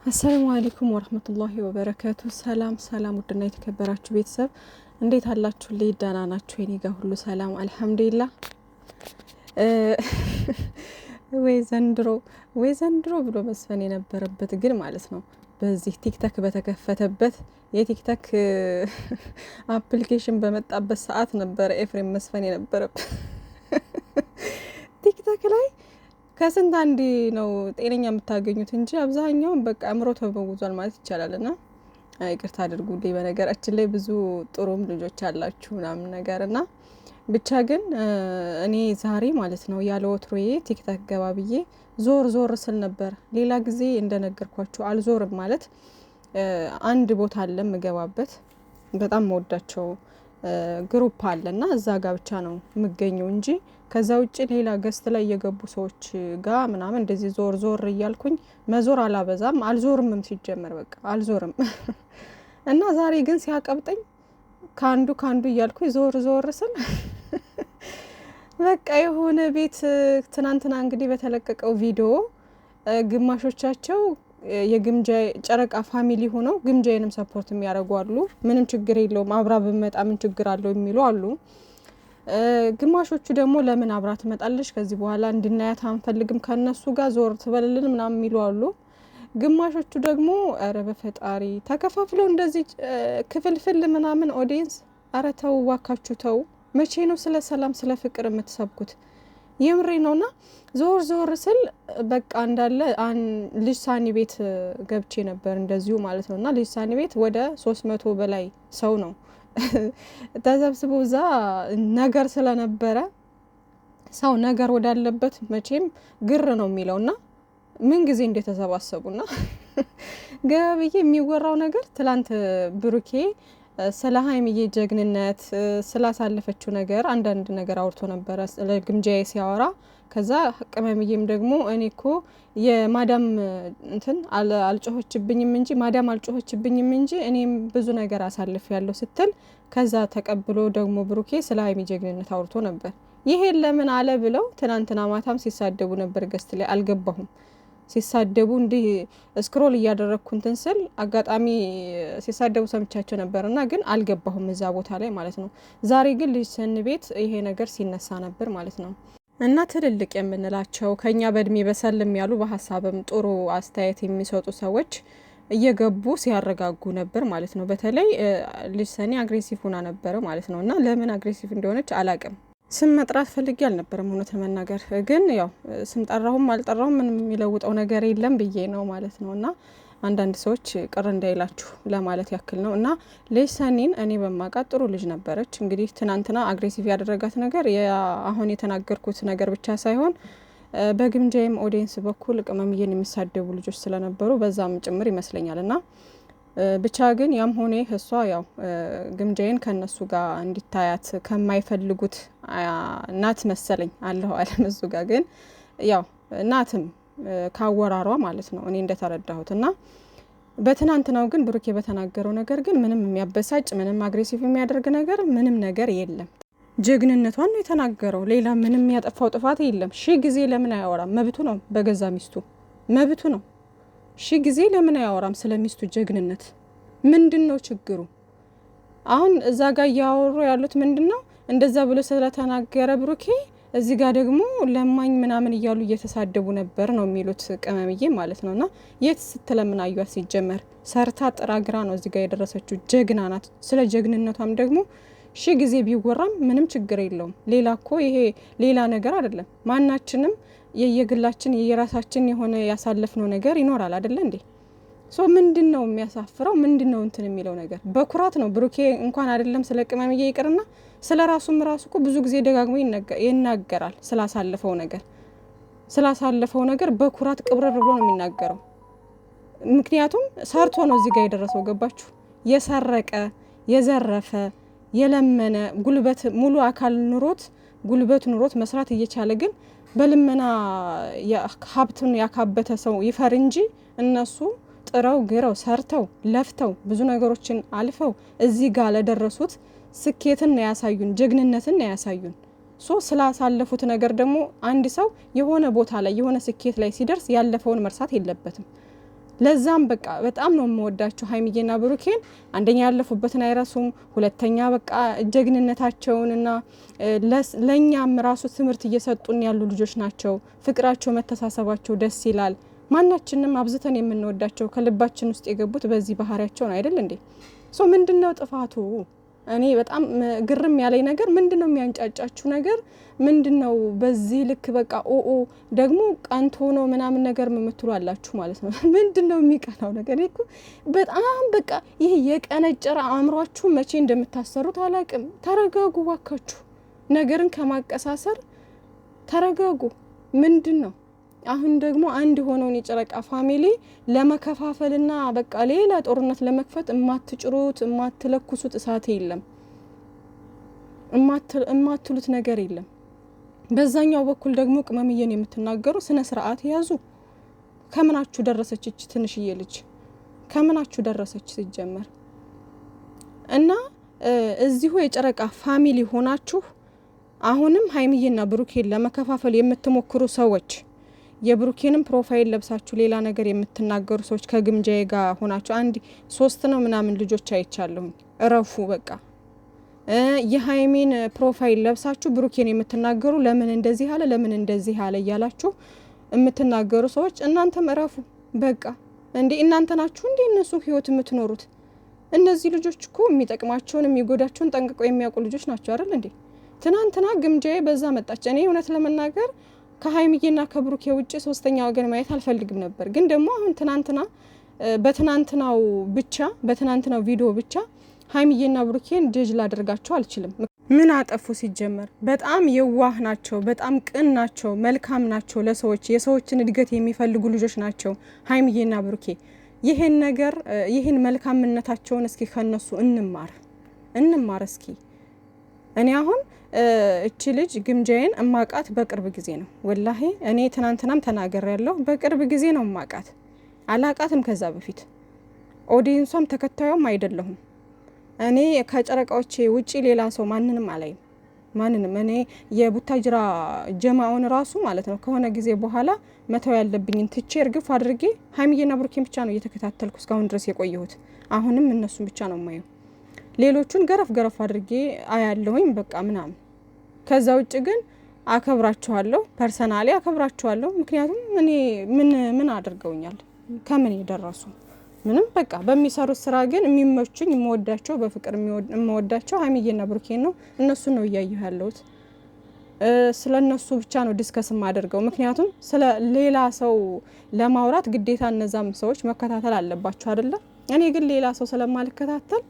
አሰላሙ አለይኩም ወራህመቱላሂ ወበረካቱ። ሰላም ውድና የተከበራችሁ ቤተሰብ እንዴት አላችሁ? ደህና ናችሁ? እኔ ጋር ሁሉ ሰላም አልሐምዱሊላህ። ወይ ዘንድሮ ብሎ መስፈን የነበረበት ግን ማለት ነው በዚህ ቲክታክ በተከፈተበት የቲክታክ አፕሊኬሽን በመጣበት ሰዓት ነበር ኤፍሬም መስፈን የነበረበት። ቲክታክ ላይ ከስንት አንዴ ነው ጤነኛ የምታገኙት እንጂ አብዛኛውን በቃ አእምሮ ተበውዟል ማለት ይቻላልና ይቅርታ አድርጉልኝ። በነገራችን ላይ ብዙ ጥሩም ልጆች አላችሁ ምናምን ነገርና ብቻ ግን እኔ ዛሬ ማለት ነው ያለ ወትሮዬ ቲክታክ ገባ ብዬ ዞር ስል ነበር። ሌላ ጊዜ እንደነገርኳችሁ አልዞርም ማለት አንድ ቦታ አለ የምገባበት በጣም መወዳቸው ግሩፕ አለና እዛ ጋር ብቻ ነው የምገኘው እንጂ ከዛ ውጪ ሌላ ገስት ላይ የገቡ ሰዎች ጋር ምናምን እንደዚህ ዞር እያልኩኝ መዞር አላበዛም፣ አልዞርምም ሲጀመር በቃ አልዞርም። እና ዛሬ ግን ሲያቀብጠኝ ካንዱ እያልኩኝ ዞር ስል በቃ የሆነ ቤት ትናንትና እንግዲህ በተለቀቀው ቪዲዮ ግማሾቻቸው የግምጃ ጨረቃ ፋሚሊ ሆነው ግምጃዬንም ሰፖርት የሚያደርጉ አሉ። ምንም ችግር የለውም አብራ ብመጣ ምን ችግር አለው የሚሉ አሉ። ግማሾቹ ደግሞ ለምን አብራ ትመጣለች ከዚህ በኋላ እንድናያት አንፈልግም ከነሱ ጋር ዞር ትበልልን ምናምን የሚሉ አሉ። ግማሾቹ ደግሞ አረ በፈጣሪ ተከፋፍለው እንደዚህ ክፍልፍል ምናምን ኦዲየንስ አረ ተው ዋካችሁ ተው። መቼ ነው ስለ ሰላም ስለ ፍቅር የምትሰብኩት? የምሬ ነውና ዞር ስል በቃ እንዳለ ልጅ ሳኒ ቤት ገብቼ ነበር እንደዚሁ ማለት ነውና ልጅ ሳኒ ቤት ወደ 300 በላይ ሰው ነው ተሰብስቦ እዛ ነገር ስለነበረ ሰው ነገር ወዳለበት መቼም ግር ነው የሚለውና ምን ጊዜ እንደተሰባሰቡና ገበዬ የሚወራው ነገር ትላንት ብሩኬ ስለ ሀይሚዬ ጀግንነት ስላሳለፈችው ነገር አንዳንድ ነገር አውርቶ ነበረ ለግምጃዬ ሲያወራ። ከዛ ቅመምዬም ደግሞ እኔ እኮ የማዳም እንትን አልጮኸችብኝም እንጂ ማዳም አልጮኸችብኝም እንጂ እኔም ብዙ ነገር አሳልፍ ያለው ስትል ከዛ ተቀብሎ ደግሞ ብሩኬ ስለ ሀይሚ ጀግንነት አውርቶ ነበር። ይሄን ለምን አለ ብለው ትናንትና ማታም ሲሳደቡ ነበር። ገስት ላይ አልገባሁም ሲሳደቡ እንዲህ ስክሮል እያደረግኩ እንትን ስል አጋጣሚ ሲሳደቡ ሰምቻቸው ነበርና ግን አልገባሁም እዛ ቦታ ላይ ማለት ነው። ዛሬ ግን ልጅ ሰን ቤት ይሄ ነገር ሲነሳ ነበር ማለት ነው። እና ትልልቅ የምንላቸው ከኛ በእድሜ በሰልም ያሉ በሀሳብም ጥሩ አስተያየት የሚሰጡ ሰዎች እየገቡ ሲያረጋጉ ነበር ማለት ነው። በተለይ ልጅ ሰኒ አግሬሲቭ ሆና ነበር ማለት ነው። እና ለምን አግሬሲቭ እንደሆነች አላቅም። ስም መጥራት ፈልጌ አልነበረም እውነት ለመናገር ግን ያው ስም ጠራሁም አልጠራሁም ምንም የሚለውጠው ነገር የለም ብዬ ነው ማለት ነው። እና አንዳንድ ሰዎች ቅር እንዳይላችሁ ለማለት ያክል ነው። እና ልጅ ሰኒን እኔ በማውቃት ጥሩ ልጅ ነበረች። እንግዲህ ትናንትና አግሬሲቭ ያደረጋት ነገር አሁን የተናገርኩት ነገር ብቻ ሳይሆን በግምጃዬም ኦዲየንስ በኩል ቅመምዬን የሚሳደቡ ልጆች ስለነበሩ በዛም ጭምር ይመስለኛል። እና ብቻ ግን ያም ሆነ እሷ ያው ግምጃዬን ከነሱ ጋር እንዲታያት ከማይፈልጉት ናት መሰለኝ አለሁ አለም እሱ ጋር ግን ያው ናትም ካወራሯ ማለት ነው እኔ እንደተረዳሁት። እና በትናንትናው ግን ብሩኬ በተናገረው ነገር ግን ምንም የሚያበሳጭ ምንም አግሬሲቭ የሚያደርግ ነገር ምንም ነገር የለም። ጀግንነቷን ነው የተናገረው። ሌላ ምንም ያጠፋው ጥፋት የለም። ጊዜ ለምን አያወራም? መብቱ ነው። በገዛ ሚስቱ መብቱ ነው። ጊዜ ለምን አያወራም ስለ ሚስቱ ጀግንነት? ምንድነው ችግሩ? አሁን እዛ ጋር ያወሩ ያሉት ምንድነው? እንደዛ ብሎ ስለተናገረ ብሩኬ እዚህ ጋር ደግሞ ለማኝ ምናምን እያሉ እየተሳደቡ ነበር ነው የሚሉት ቅመምዬ ማለት ነውና የት ስትለምን አዩት? ሲጀመር ሰርታ ጥራ ግራ ነው እዚህ ጋር የደረሰችው። ጀግና ናት። ስለ ጀግንነቷም ደግሞ ጊዜ ቢወራም ምንም ችግር የለውም። ሌላ እኮ ይሄ ሌላ ነገር አይደለም። ማናችንም የየግላችን የየራሳችን የሆነ ያሳለፍነው ነገር ይኖራል አይደለ እንዴ? ምንድነው የሚያሳፍረው? ምንድነው እንትን የሚለው ነገር? በኩራት ነው ብሩኬ እንኳን አይደለም ስለ ቅመምዬ ይቅርና ስለ ራሱም ራሱ እኮ ብዙ ጊዜ ደጋግሞ ይናገራል ስላሳለፈው ነገር በኩራት ቅብረር ብሎ ነው የሚናገረው። ምክንያቱም ሰርቶ ነው እዚህ ጋር የደረሰው። ገባችሁ? የሰረቀ የዘረፈ የለመነ ጉልበት ሙሉ አካል ኑሮት ጉልበት ኑሮት መስራት እየቻለ ግን በልመና ሀብቱን ያካበተ ሰው ይፈር እንጂ እነሱ ጥረው ግረው ሰርተው ለፍተው ብዙ ነገሮችን አልፈው እዚህ ጋር ለደረሱት ስኬትን ነው ያሳዩን፣ ጀግንነትን ነው ያሳዩን። ስላሳለፉት ነገር ደግሞ አንድ ሰው የሆነ ቦታ ላይ የሆነ ስኬት ላይ ሲደርስ ያለፈውን መርሳት የለበትም። ለዛም በቃ በጣም ነው የምወዳቸው ሀይሚዬና ብሩኬን። አንደኛ ያለፉበትን አይረሱም፣ ሁለተኛ በቃ ጀግንነታቸውንና ለኛም ራሱ ትምህርት እየሰጡን ያሉ ልጆች ናቸው። ፍቅራቸው፣ መተሳሰባቸው ደስ ይላል። ማናችንም አብዝተን የምንወዳቸው ከልባችን ውስጥ የገቡት በዚህ ባህሪያቸው ነው አይደል እንዴ? ሶ ምንድነው ጥፋቱ? እኔ በጣም ግርም ያለኝ ነገር ምንድነው የሚያንጫጫችሁ ነገር ምንድነው? በዚህ ልክ በቃ ኦኦ ደግሞ ቀንቶ ነው ምናምን ነገር የምትሉ አላችሁ ማለት ነው። ምንድነው የሚቀናው ነገር? እኮ በጣም በቃ ይሄ የቀነጨረ አእምሯችሁ መቼ እንደምታሰሩት አላቅም። ተረጋጉ ባካችሁ፣ ነገርን ከማቀሳሰር ተረጋጉ። ምንድነው አሁን ደግሞ አንድ ሆነውን የጨረቃ ፋሚሊ ለመከፋፈልና በቃ ሌላ ጦርነት ለመክፈት እማትጭሩት እማትለኩሱት እሳት የለም፣ እማትሉት ነገር የለም። በዛኛው በኩል ደግሞ ቅመምዬን የምትናገሩ ስነ ስርዓት ያዙ። ከምናችሁ ደረሰች እቺ ትንሽዬ ልጅ? ከምናችሁ ደረሰች ሲጀመር? እና እዚሁ የጨረቃ ፋሚሊ ሆናችሁ አሁንም ሀይሚዬና ብሩኬን ለመከፋፈል የምትሞክሩ ሰዎች፣ የብሩኬንም ፕሮፋይል ለብሳችሁ ሌላ ነገር የምትናገሩ ሰዎች ከግምጃዬ ጋር ሆናችሁ 1-3 ነው ምናምን ልጆች አይቻለሁኝ። እረፉ በቃ። የሀይሚን ፕሮፋይል ለብሳችሁ ብሩኬን የምትናገሩ ለምን እንደዚህ አለ ለምን እንደዚህ አለ እያላችሁ የምትናገሩ ሰዎች እናንተም እረፉ በቃ። እንዴ እናንተ ናችሁ እንዴ እነሱ ህይወት የምትኖሩት? እነዚህ ልጆች እኮ የሚጠቅማቸውን የሚጎዳቸውን ጠንቅቀው የሚያውቁ ልጆች ናቸው አይደል እንዴ? ትናንትና ግምጃዬ በዛ መጣች። እኔ እውነት ለመናገር ከሀይሚዬና ከብሩኬ ውጭ ሶስተኛ ወገን ማየት አልፈልግም ነበር። ግን ደግሞ አሁን በትናንትናው ቪዲዮ ብቻ ሀይሚዬና ብሩኬን ጀጅ ላደርጋቸው አልችልም። ምን አጠፉ ሲጀመር? በጣም የዋህ ናቸው፣ በጣም ቅን ናቸው፣ መልካም ናቸው፣ ለሰዎች የሰዎችን እድገት የሚፈልጉ ልጆች ናቸው ሀይሚዬና ብሩኬ። ይህን መልካምነታቸውን እስኪ ከነሱ እንማር እስኪ። እኔ አሁን እቺ ልጅ ግምጃዬን እማቃት በቅርብ ጊዜ ነው። ወላሂ እኔ ትናንትናም ተናገር ያለው በቅርብ ጊዜ ነው እማቃት። አላቃትም ከዛ በፊት ኦዲየንሷም ተከታዩም አይደለሁም። እኔ ከጨረቃዎቼ ውጪ ሌላ ሰው ማንንም አላይም። ማንንም እኔ የቡታጅራ ጀማውን ራሱ ማለት ነው ከሆነ ጊዜ በኋላ መተው ያለብኝን ትቼ እርግፍ አድርጌ ሀይሚዬና ብሩኬን ብቻ ነው እየተከታተልኩ እስካሁን ድረስ የቆየሁት። አሁንም እነሱን ብቻ ነው የማየው። ሌሎቹን ገረፍ አድርጌ አያለሁኝ በቃ ምናምን። ከዛ ውጭ ግን አከብራቸዋለሁ፣ ፐርሰናሊ አከብራቸዋለሁ። ምክንያቱም እኔ ምን አድርገውኛል? ከምን የደረሱ ምንም በቃ በሚሰሩት ስራ ግን የሚመቹኝ የምወዳቸው በፍቅር የምወዳቸው ሀይሚዬና ብሩኬን ነው። እነሱ ነው እያየሁ ያለሁት። ስለ እነሱ ብቻ ነው ዲስከስ የማደርገው። ምክንያቱም ስለ ሌላ ሰው ለማውራት ግዴታ እነዛም ሰዎች መከታተል አለባቸው አይደለ? እኔ ግን ሌላ ሰው ስለማልከታተል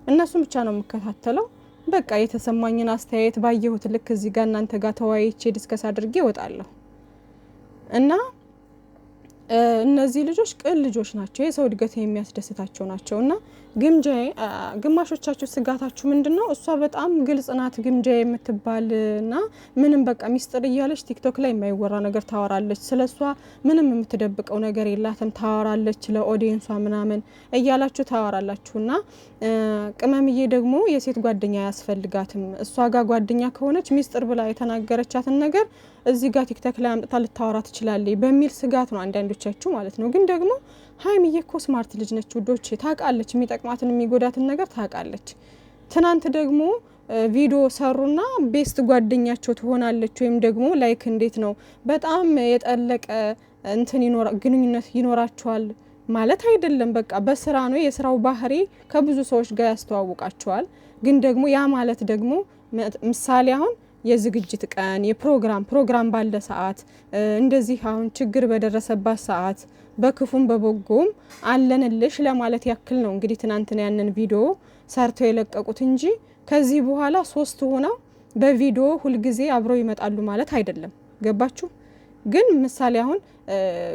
እነሱን ብቻ ነው የምከታተለው። በቃ የተሰማኝን አስተያየት ባየሁት ልክ እዚህ ጋር እናንተ ጋር ተወያይቼ ዲስከስ አድርጌ እወጣለሁ። እና እነዚህ ልጆች ቅን ልጆች ናቸው፣ የሰው እድገት የሚያስደስታቸው ናቸው። እና ግምጃዬ ግማሾቻችሁ ስጋታችሁ ምንድነው? እሷ በጣም ግልጽ ናት ግምጃዬ የምትባልና ምንም በቃ ሚስጥር እያለች ቲክቶክ ላይ የማይወራ ነገር ታወራለች። ስለሷ ምንም የምትደብቀው ነገር የላትም፣ ታወራለች ለኦዲየንሷ ምናምን እያላችሁ ታወራላችሁና ቅመምዬ ደግሞ የሴት ጓደኛ አያስፈልጋትም። እሷ ጋር ጓደኛ ከሆነች ሚስጥር ብላ የተናገረቻትን ነገር እዚህ ጋር ቲክቶክ ላይ አምጥታ ልታወራ ትችላለች በሚል ስጋት ነው አንዳንዶቻችሁ ማለት ነው። ግን ደግሞ ሀይሚዬ እኮ ስማርት ልጅ ነች ውዶች፣ ታውቃለች የሚጠቅማትን የሚጎዳትን ነገር ታውቃለች። ትናንት ደግሞ ቪዲዮ ሰሩና ቤስት ጓደኛቸው ትሆናለች ወይም ደግሞ ላይክ እንዴት ነው በጣም የጠለቀ ግንኙነት ይኖራቸዋል ማለት አይደለም። በቃ በስራ ነው፣ የስራው ባህሪ ከብዙ ሰዎች ጋር ያስተዋውቃቸዋል። ግን ደግሞ ያ ማለት ደግሞ ምሳሌ አሁን የዝግጅት ቀን የፕሮግራም ባለ ሰዓት እንደዚህ አሁን ችግር በደረሰባት ሰዓት በክፉም በበጎም አለንልሽ ለማለት ያክል ነው እንግዲህ ትናንትና ያንን ቪዲዮ ሰርተው የለቀቁት እንጂ ከዚህ በኋላ 3 ሆነው በቪዲዮ ሁልጊዜ አብረው ይመጣሉ ማለት አይደለም። ገባችሁ? ግን ምሳሌ አሁን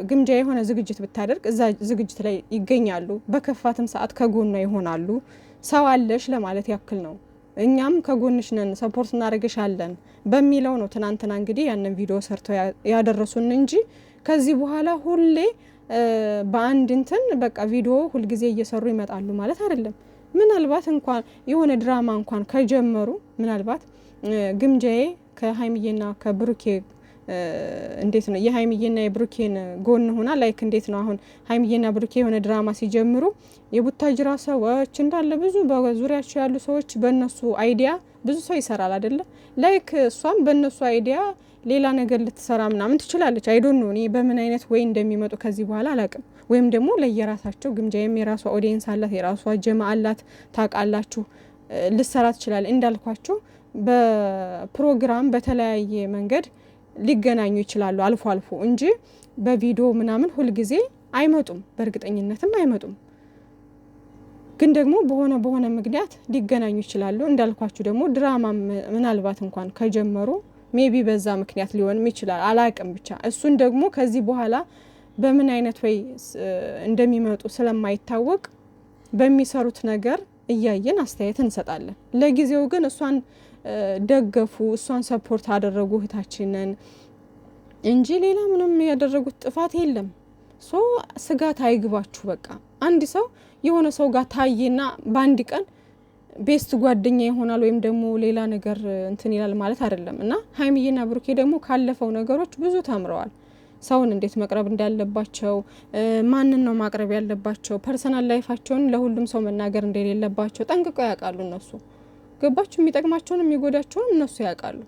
ግምጃ የሆነ ዝግጅት ብታደርግ እዛ ዝግጅት ላይ ይገኛሉ፣ በከፋትም ሰዓት ከጎኗ ይሆናሉ። ሰው አለሽ ለማለት ያክል ነው። እኛም ከጎንሽ ነን ሰፖርት እናደርግሻለን በሚለው ነው ትናንትና እንግዲህ ያንን ቪዲዮ ሰርተው ያደረሱን እንጂ ከዚህ በኋላ ሁሌ በአንድ በቃ ቪዲዮ ሁልጊዜ እየሰሩ ይመጣሉ ማለት አይደለም። ምናልባት እንኳን የሆነ ድራማ እንኳን ከጀመሩ ምናልባት ግምጃዬ ከሀይሚዬና ከብሩኬ እንዴት ነው የሀይሚዬና የብሩኬን ጎን ሆና ላይክ እንዴት ነው አሁን ሀይሚዬና ብሩኬ የሆነ ድራማ ሲጀምሩ የቡታጅራ ሰዎች እንዳለ ብዙ በዙሪያቸው ያሉ ሰዎች በእነሱ አይዲያ ብዙ ሰው ይሰራል አይደለ? ላይክ እሷም በእነሱ አይዲያ ሌላ ነገር ልትሰራ ምናምን ትችላለች። አይዶን ነው እኔ በምን አይነት ወይ እንደሚመጡ ከዚህ በኋላ አላቅም። ወይም ደግሞ ለየራሳቸው ግምጃዬም የራሷ ኦዲየንስ አላት፣ የራሷ ጀማ አላት። ታውቃላችሁ ልሰራ ትችላል። እንዳልኳቸው በፕሮግራም በተለያየ መንገድ ሊገናኙ ይችላሉ አልፎ አልፎ እንጂ በቪዲዮ ምናምን ሁልጊዜ አይመጡም፣ በእርግጠኝነትም አይመጡም። ግን ደግሞ በሆነ ምክንያት ሊገናኙ ይችላሉ። እንዳልኳችሁ ደግሞ ድራማ ምናልባት እንኳን ከጀመሩ ሜቢ በዛ ምክንያት ሊሆንም ይችላል፣ አላቅም። ብቻ እሱን ደግሞ ከዚህ በኋላ በምን አይነት ወይ እንደሚመጡ ስለማይታወቅ በሚሰሩት ነገር እያየን አስተያየት እንሰጣለን። ለጊዜው ግን እሷን ደገፉ፣ እሷን ሰፖርት አደረጉ እህታችንን እንጂ ሌላ ምንም ያደረጉት ጥፋት የለም። ሶ ስጋት አይግባችሁ። በቃ አንድ ሰው የሆነ ሰው ጋር ታየና በአንድ ቀን ቤስት ጓደኛ ይሆናል ወይም ደግሞ ሌላ ነገር እንትን ይላል ማለት አይደለም። እና ሀይሚዬና ብሩኬ ደግሞ ካለፈው ነገሮች ብዙ ተምረዋል። ሰውን እንዴት መቅረብ እንዳለባቸው፣ ማንን ነው ማቅረብ ያለባቸው፣ ፐርሰናል ላይፋቸውን ለሁሉም ሰው መናገር እንደሌለባቸው ጠንቅቀው ያውቃሉ እነሱ። ገባችሁ? የሚጠቅማቸውንም የሚጎዳቸውንም እነሱ ያውቃሉ።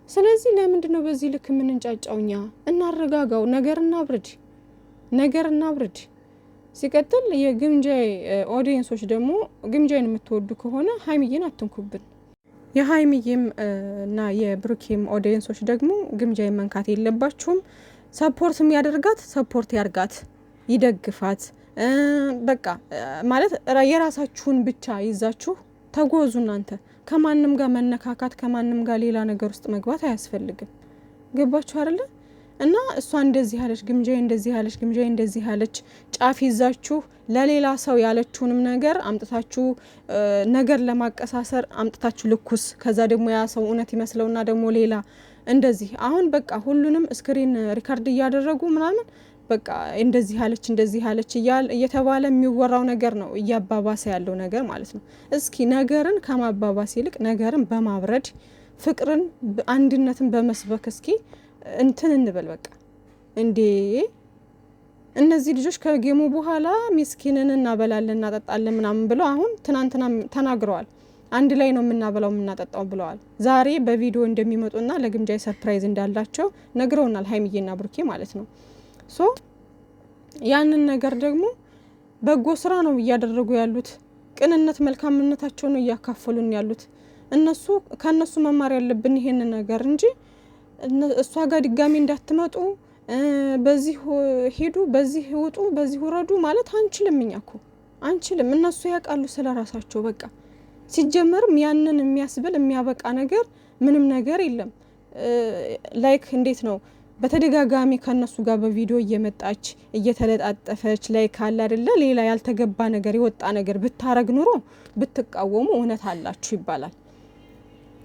ስለዚህ ለምንድን ነው በዚህ ልክ የምንንጫጫው? እኛ እናረጋጋው፣ ነገር እናብርድ። ሲቀጥል የግምጃይ ኦዲየንሶች ደግሞ ግምጃይን የምትወዱ ከሆነ ሀይሚዬን አትንኩብን። የሀይሚዬም እና የብሩኬም ኦዲየንሶች ደግሞ ግምጃይን መንካት የለባችሁም። ሰፖርት የሚያደርጋት ሰፖርት ያርጋት፣ ይደግፋት። በቃ ማለት የራሳችሁን ብቻ ይዛችሁ ተጓዙ። እናንተ ከማንም ጋር መነካካት፣ ከማንም ጋር ሌላ ነገር ውስጥ መግባት አያስፈልግም። ገባችሁ አይደለ? እና እሷ እንደዚህ ያለች ግምጃዬ እንደዚህ ያለች ግምጃዬ እንደዚህ ያለች ጫፍ ይዛችሁ ለሌላ ሰው ያለችውንም ነገር አምጥታችሁ ነገር ለማቀሳሰር አምጥታችሁ ልኩስ። ከዛ ደግሞ ያ ሰው እውነት ይመስለውና ደግሞ ሌላ እንደዚህ አሁን በቃ ሁሉንም ስክሪን ሪካርድ እያደረጉ ምናምን በቃ እንደዚህ ያለች እየተባለ የሚወራው ነገር ነው እያባባሰ ያለው ነገር ማለት ነው። እስኪ ነገርን ከማባባስ ይልቅ ነገርን በማብረድ ፍቅርን፣ አንድነትን በመስበክ እስኪ እንትን እንበል። በቃ እንዴ እነዚህ ልጆች ከጌሙ በኋላ ሚስኪንን እናበላለን እናጠጣለን ምናምን ብለው አሁን ትናንትና ተናግረዋል። አንድ ላይ ነው የምናበላው የምናጠጣው ብለዋል። ዛሬ በቪዲዮ እንደሚመጡና ለግምጃይ ሰርፕራይዝ እንዳላቸው ነግረውናል፣ ሀይሚዬና ብሩኬ ማለት ነው። ሶ ያንን ነገር ደግሞ በጎ ስራ ነው እያደረጉ ያሉት። ቅንነት፣ መልካምነታቸው ነው እያካፈሉን ያሉት። ከነሱ መማር ያለብን ይሄን ነገር እንጂ እሷ ጋር ድጋሚ እንዳትመጡ፣ በዚህ ሄዱ፣ በዚህ ውጡ፣ በዚህ ውረዱ ማለት አንችልም። እኛ እኮ አንችልም። እነሱ ያውቃሉ ስለ ራሳቸው። በቃ ሲጀመርም ያንን የሚያስብል የሚያበቃ ነገር ምንም ነገር የለም። ላይክ እንዴት ነው በተደጋጋሚ ከነሱ ጋር በቪዲዮ እየመጣች እየተለጣጠፈች ላይክ አለ አይደለ፣ ሌላ ያልተገባ ነገር የወጣ ነገር ብታረግ ኑሮ ብትቃወሙ እውነት አላችሁ ይባላል።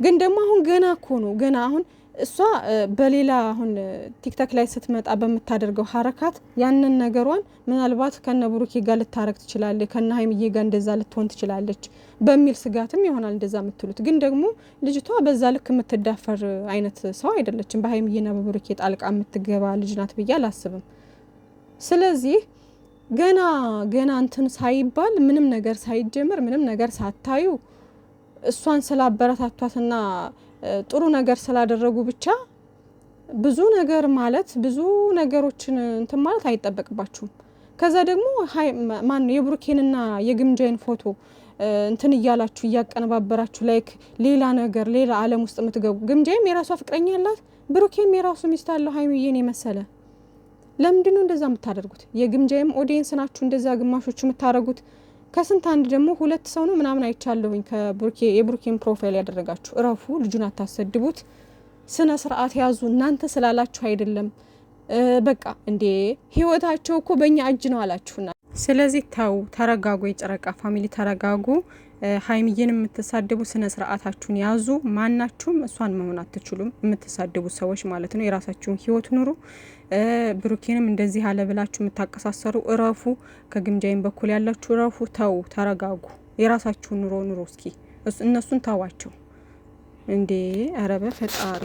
ግን ደግሞ አሁን ገና እኮ ነው ገና አሁን እሷ በሌላ አሁን ቲክቶክ ላይ ስትመጣ በምታደርገው ሀረካት ያንን ነገሯን ምናልባት ከነ ብሩኬ ጋር ልታረግ ትችላለች፣ ከነ ሀይሚዬ ጋር እንደዛ ልትሆን ትችላለች በሚል ስጋትም ይሆናል እንደዛ የምትሉት። ግን ደግሞ ልጅቷ በዛ ልክ የምትዳፈር አይነት ሰው አይደለችም። በሀይሚዬና በብሩኬ ጣልቃ የምትገባ ልጅ ናት ብዬ አላስብም። ስለዚህ ገና እንትን ሳይባል ምንም ነገር ሳይጀምር ምንም ነገር ሳታዩ እሷን ስላበረታቷትና ጥሩ ነገር ስላደረጉ ብቻ ብዙ ነገር ማለት ብዙ ነገሮችን እንትን ማለት አይጠበቅባችሁም። ከዛ ደግሞ ማን የብሩኬንና የግምጃይን ፎቶ እንትን እያላችሁ እያቀነባበራችሁ ላይክ ሌላ ነገር ሌላ ዓለም ውስጥ የምትገቡ። ግምጃይም የራሷ ፍቅረኛ አላት፣ ብሩኬም የራሱ ሚስት አለው ሀይሚዬን የመሰለ። ለምንድነው እንደዛ የምታደርጉት? የግምጃይም ኦዲየንስ ናችሁ እንደዛ ግማሾቹ የምታደርጉት። ከስንት አንድ ደግሞ 2 ሰው ነው ምናምን አይቻለሁኝ የብሩኬን ፕሮፋይል ያደረጋችሁ። እረፉ፣ ልጁን አታሰድቡት፣ ስነ ስርዓት ያዙ። እናንተ ስላላችሁ አይደለም። በቃ እንዴ ህይወታቸው እኮ በእኛ እጅ ነው አላችሁና፣ ስለዚህ ተረጋጉ። የጨረቃ ፋሚሊ ተረጋጉ። ሀይሚዬን የምትሳደቡ ስነ ስርዓታችሁን ያዙ። ማናችሁም እሷን መሆን አትችሉም፣ የምትሳደቡ ሰዎች ማለት ነው። የራሳችሁን ህይወት ኑሩ። ብሩኬንም እንደዚህ አለ ብላችሁ የምታቀሳሰሩ እረፉ። ከግምጃይን በኩል ያላችሁ እረፉ፣ ተረጋጉ። የራሳችሁን ኑሮ እስኪ እነሱን ተዋቸው እንዴ! ኧረ በፈጣሪ